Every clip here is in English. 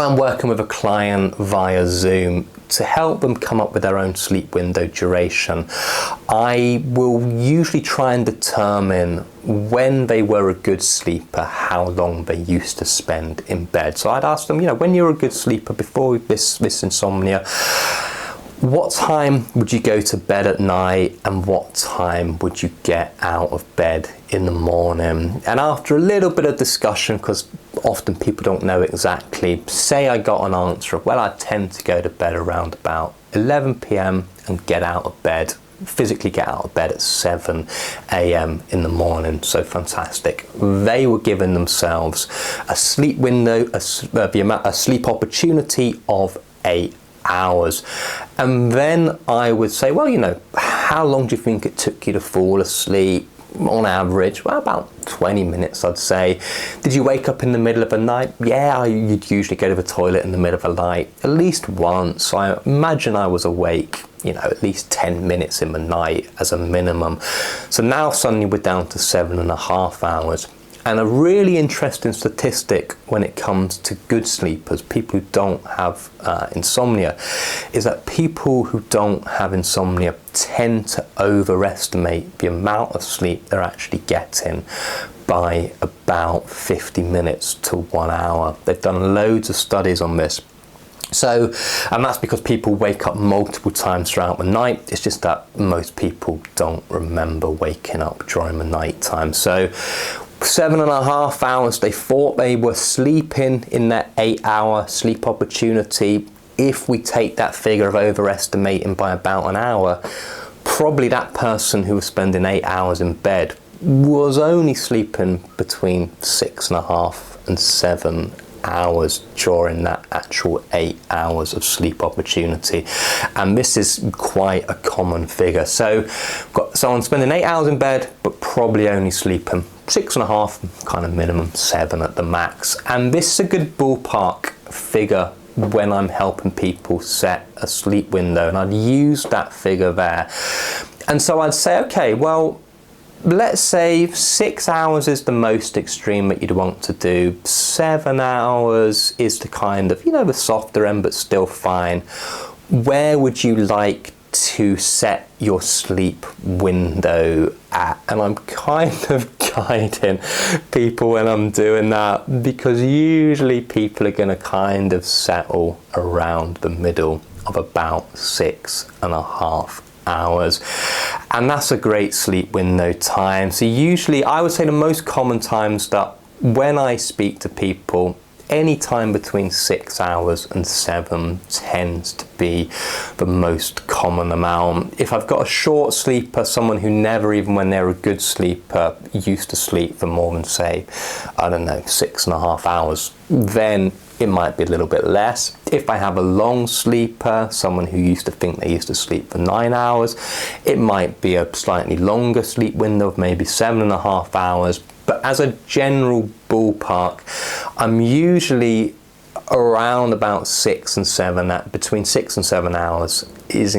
I'm working with a client via Zoom to help them come up with their own sleep window duration. I will usually try and determine when they were a good sleeper, how long they used to spend in bed. So I'd ask them, when you're a good sleeper before this insomnia, what time would you go to bed at night and what time would you get out of bed in the morning? And after a little bit of discussion, because often people don't know exactly, say I got an answer of, well, I tend to go to bed around about 11 p.m. and get out of bed, physically get out of bed at 7 a.m. in the morning. So fantastic. They were giving themselves a sleep window, a sleep opportunity of 8 hours. And then I would say, well, how long do you think it took you to fall asleep? On average, well, about 20 minutes, I'd say. Did you wake up in the middle of the night? Yeah, you'd usually go to the toilet in the middle of the night at least once. So I imagine I was awake, at least 10 minutes in the night as a minimum. So now suddenly we're down to 7.5 hours. And a really interesting statistic when it comes to good sleepers, people who don't have insomnia, is that people who don't have insomnia tend to overestimate the amount of sleep they're actually getting by about 50 minutes to 1 hour. They've done loads of studies on this. So, and that's because people wake up multiple times throughout the night. It's just that most people don't remember waking up during the night time. So 7.5 hours, they thought they were sleeping in that 8-hour sleep opportunity. If we take that figure of overestimating by about an hour, probably that person who was spending 8 hours in bed was only sleeping between 6.5 and 7 hours during that actual 8 hours of sleep opportunity. And this is quite a common figure. So we've got someone spending 8 hours in bed but probably only sleeping 6.5, kind of minimum, 7 at the max. And this is a good ballpark figure when I'm helping people set a sleep window, and I'd use that figure there. And so I'd say, okay, well, let's say 6 hours is the most extreme that you'd want to do. 7 hours is the kind of, the softer end, but still fine. Where would you like to set your sleep window at? And I'm kind of guiding people when I'm doing that, because usually people are going to kind of settle around the middle of about 6.5 hours, and that's a great sleep window time. So usually I would say the most common times that when I speak to people, any time between 6 hours and 7 tends to be the most common amount. If I've got a short sleeper, someone who never, even when they're a good sleeper, used to sleep for more than, say, 6.5 hours, then it might be a little bit less. If I have a long sleeper, someone who used to think they used to sleep for 9 hours, it might be a slightly longer sleep window of maybe 7.5 hours. But as a general ballpark, I'm usually around about 6 and 7, between 6 and 7 hours is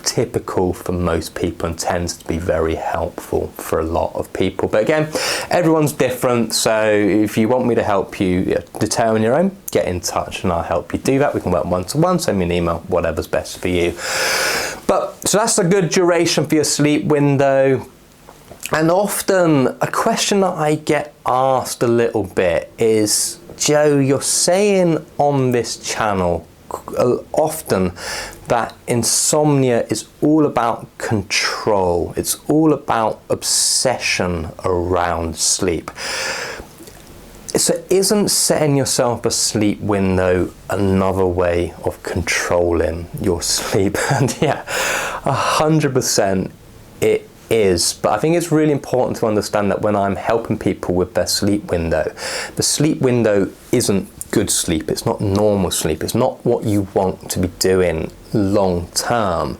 typical for most people and tends to be very helpful for a lot of people. But again, everyone's different, so if you want me to help you determine your own, get in touch and I'll help you do that. We can work one-to-one, send me an email, whatever's best for you. So that's a good duration for your sleep window. And often a question that I get asked a little bit is, Joe, you're saying on this channel often that insomnia is all about control. It's all about obsession around sleep. So isn't setting yourself a sleep window another way of controlling your sleep? And yeah, 100% it is. But I think it's really important to understand that when I'm helping people with their sleep window, the sleep window isn't good sleep, it's not normal sleep, it's not what you want to be doing long term.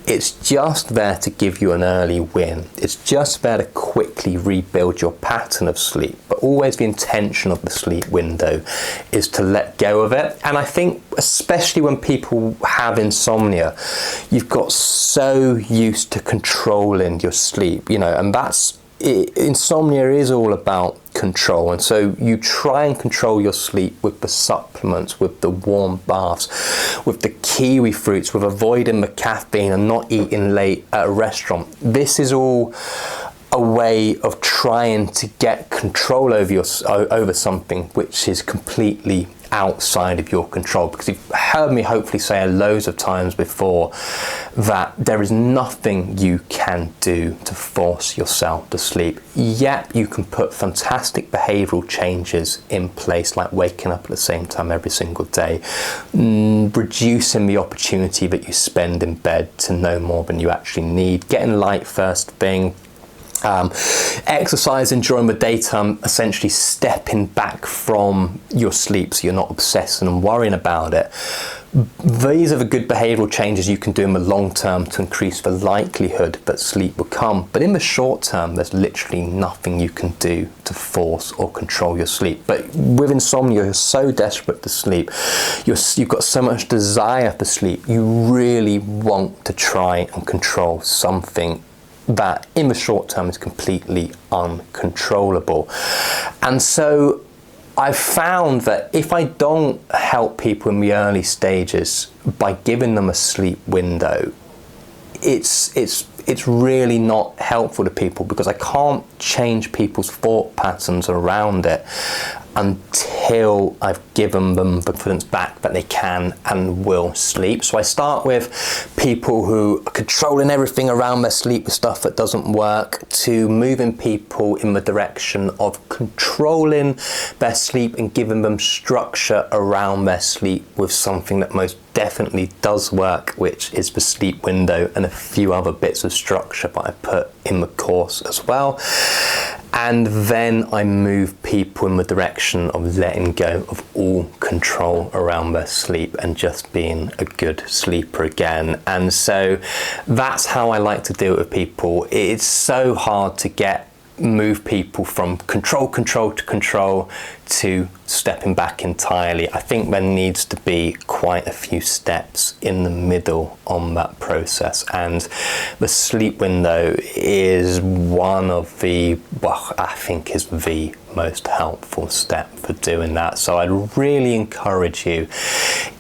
It's just there to give you an early win. It's just there to quickly rebuild your pattern of sleep. But always the intention of the sleep window is to let go of it. And I think especially when people have insomnia, you've got so used to controlling your sleep, and that's insomnia is all about control, and so you try and control your sleep with the supplements, with the warm baths, with the kiwi fruits, with avoiding the caffeine and not eating late at a restaurant. This is all a way of trying to get control over something which is completely outside of your control, because you've heard me hopefully say loads of times before that there is nothing you can do to force yourself to sleep. Yet you can put fantastic behavioural changes in place, like waking up at the same time every single day, reducing the opportunity that you spend in bed to no more than you actually need, getting light first thing, exercising during the daytime, essentially stepping back from your sleep so you're not obsessing and worrying about it. These are the good behavioural changes you can do in the long term to increase the likelihood that sleep will come. But in the short term, there's literally nothing you can do to force or control your sleep. But with insomnia, you're so desperate to sleep, you've got so much desire for sleep, you really want to try and control something that in the short term is completely uncontrollable. And so I've found that if I don't help people in the early stages by giving them a sleep window, it's really not helpful to people, because I can't change people's thought patterns around it until I've given them the confidence back that they can and will sleep. So I start with people who are controlling everything around their sleep with stuff that doesn't work, to moving people in the direction of controlling their sleep and giving them structure around their sleep with something that most definitely does work, which is the sleep window and a few other bits of structure that I put in the course as well. And then I move people in the direction of letting go of all control around their sleep and just being a good sleeper again. And so that's how I like to deal with people. It's so hard to move people from control to stepping back entirely. I think there needs to be quite a few steps in the middle on that process, and the sleep window is one of the, well, I think is the most helpful step for doing that. So I'd really encourage you,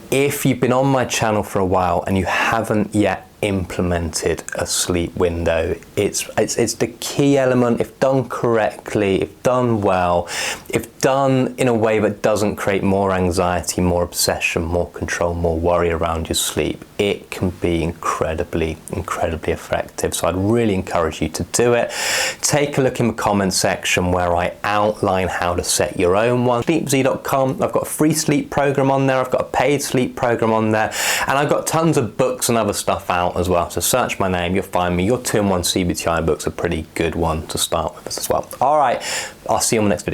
if you've been on my channel for a while and you haven't yet implemented a sleep window, it's the key element. If done correctly, if done well, if done in a way that doesn't create more anxiety, more obsession, more control, more worry around your sleep, it can be incredibly effective. So I'd really encourage you to do it. Take a look in the comment section where I outline how to set your own one. sleepz.com. I've got a free sleep program on there, I've got a paid sleep program on there, and I've got tons of books and other stuff out as well. So search my name, you'll find me. Your 2-in-1 CBTI book's a pretty good one to start with as well. All right, I'll see you on the next video.